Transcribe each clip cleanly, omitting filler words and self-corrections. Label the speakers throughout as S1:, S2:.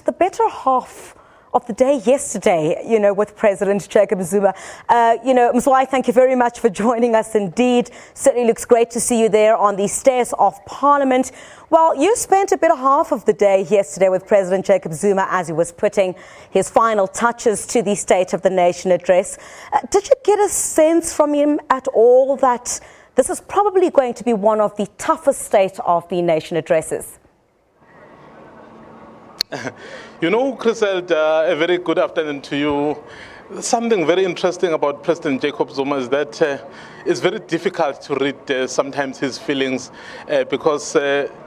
S1: the better half of the day yesterday, with President Jacob Zuma. Mzwai, thank you very much for joining us indeed. Certainly looks great to see you there on the stairs of Parliament. Well, you spent a better half of the day yesterday with President Jacob Zuma as he was putting his final touches to the State of the Nation address. Did you get a sense from him at all that this is probably going to be one of the toughest State of the Nation addresses?
S2: Griselda, a very good afternoon to you. Something very interesting about President Jacob Zuma is that it's very difficult to read sometimes his feelings because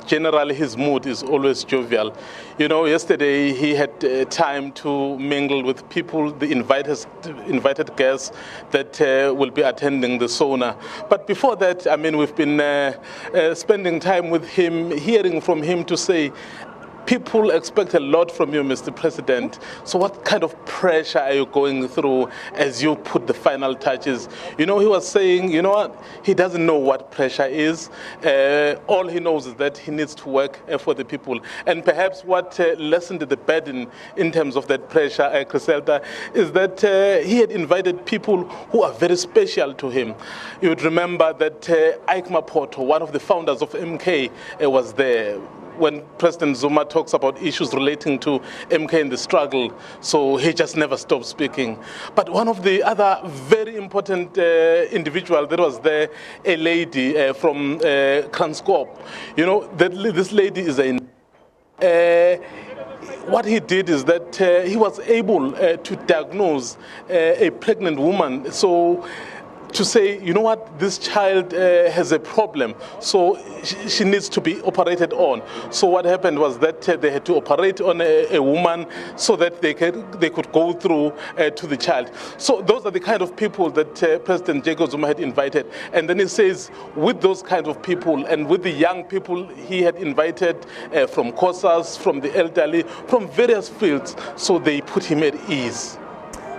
S2: generally his mood is always jovial. Yesterday he had time to mingle with people, the invited guests that will be attending the sauna. But before that, we've been spending time with him, hearing from him to say, people expect a lot from you, Mr. President. So what kind of pressure are you going through as you put the final touches? He was saying, he doesn't know what pressure is. All he knows is that he needs to work for the people. And perhaps what lessened the burden in terms of that pressure, Griselda, is that he had invited people who are very special to him. You would remember that Ike Mapoto, one of the founders of MK, was there. When President Zuma talks about issues relating to MK and the struggle, so he just never stops speaking. But one of the other very important individual that was there, a lady from Kranskop. This lady is what he did is that he was able to diagnose a pregnant woman. So to say, this child has a problem, so she needs to be operated on. So what happened was that they had to operate on a woman so that they could go through to the child. So those are the kind of people that President Jacob Zuma had invited. And then he says, with those kind of people and with the young people he had invited from COSAS, from the elderly, from various fields, so they put him at ease.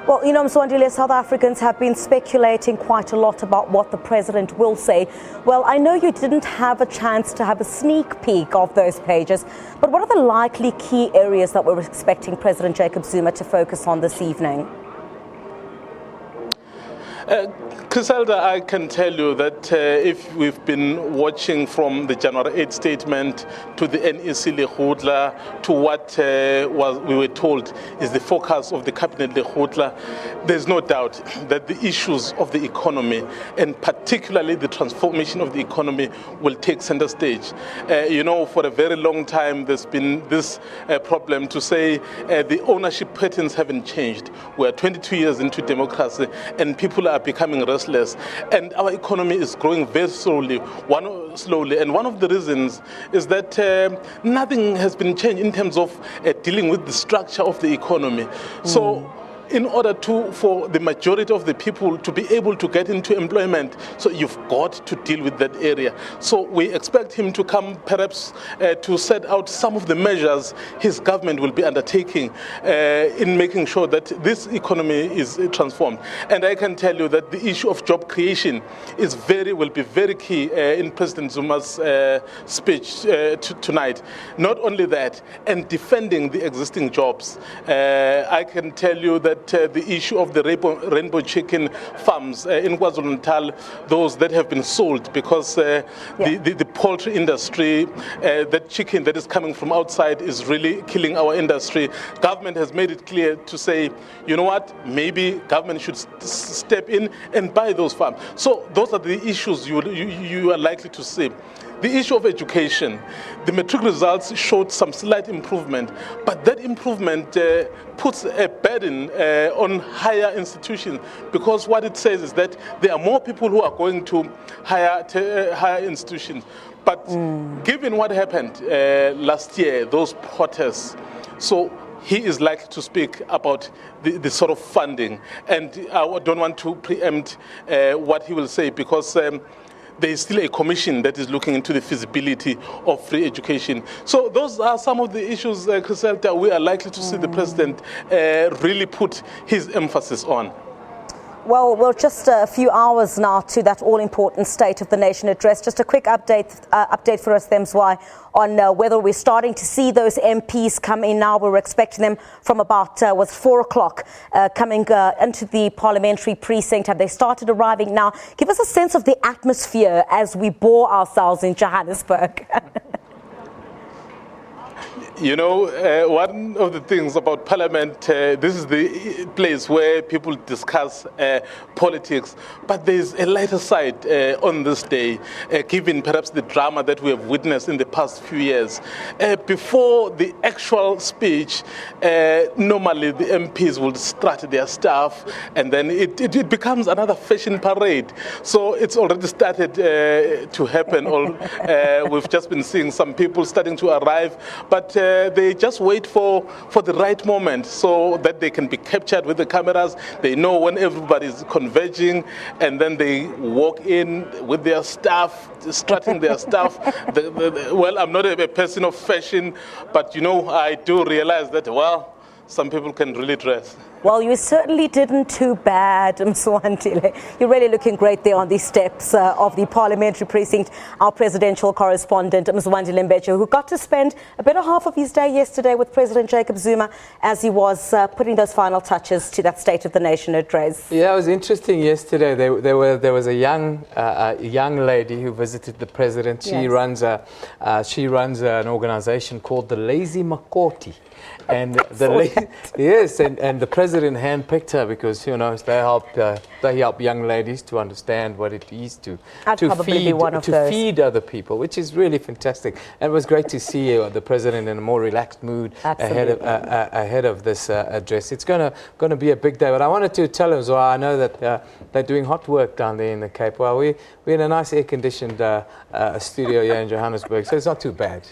S1: Well, Mzwandile, South Africans have been speculating quite a lot about what the president will say. Well, I know you didn't have a chance to have a sneak peek of those pages, but what are the likely key areas that we're expecting President Jacob Zuma to focus on this evening?
S2: Griselda, I can tell you that if we've been watching from the January 8th statement to the NEC Lekgotla to what we were told is the focus of the Cabinet Lekgotla, there's no doubt that the issues of the economy and particularly the transformation of the economy will take center stage. For a very long time there's been this problem to say the ownership patterns haven't changed. We're 22 years into democracy and people are becoming restless, and our economy is growing very slowly. And one of the reasons is that nothing has been changed in terms of dealing with the structure of the economy. So in order for the majority of the people to be able to get into employment, so you've got to deal with that area. So we expect him to come perhaps to set out some of the measures his government will be undertaking in making sure that this economy is transformed. And I can tell you that the issue of job creation will be very key in President Zuma's speech tonight. Not only that, and defending the existing jobs. I can tell you that the issue of the rainbow chicken farms in KwaZulu-Natal, those that have been sold because the poultry industry, that chicken that is coming from outside is really killing our industry. Government has made it clear to say, maybe government should step in and buy those farms. So those are the issues you are likely to see. The issue of education, the matric results showed some slight improvement, but that improvement puts a burden on higher institutions, because what it says is that there are more people who are going to higher institutions. But given what happened last year, those protests, so he is likely to speak about the sort of funding. And I don't want to preempt what he will say, because there is still a commission that is looking into the feasibility of free education. So those are some of the issues, Griselda, we are likely to see the president really put his emphasis on.
S1: Well, we're just a few hours now to that all-important State of the Nation address. Just a quick update for us, Mzwandile, on whether we're starting to see those MPs come in now. We're expecting them from about 4 o'clock coming into the parliamentary precinct. Have they started arriving now? Give us a sense of the atmosphere as we bore ourselves in Johannesburg.
S2: You know, one of the things about Parliament, this is the place where people discuss politics, but there's a lighter side on this day, given perhaps the drama that we have witnessed in the past few years. Before the actual speech, normally the MPs will strut their stuff, and then it becomes another fashion parade. So it's already started to happen. We've just been seeing some people starting to arrive, but they just wait for the right moment so that they can be captured with the cameras. They know when everybody's converging, and then they walk in with their stuff, strutting their stuff. Well, I'm not a person of fashion, but you know, I do realize that, well, some people can really dress.
S1: Well, you certainly didn't too bad, Mzwandile. You're really looking great there on the steps of the parliamentary precinct. Our presidential correspondent, Mzwandile Mbeje, who got to spend a better half of his day yesterday with President Jacob Zuma as he was putting those final touches to that State of the Nation address.
S3: Yeah, it was interesting yesterday. There was a young lady who visited the president. She runs an organization called the Lazy Makoti. And the president handpicked her because, you know, they help young ladies to understand what it is to feed other people, which is really fantastic. And it was great to see the president in a more relaxed mood ahead of this address. It's going to be a big day. But I wanted to tell him, so I know that they're doing hot work down there in the Cape. Well, we're in a nice air-conditioned studio here in Johannesburg, so it's not too bad.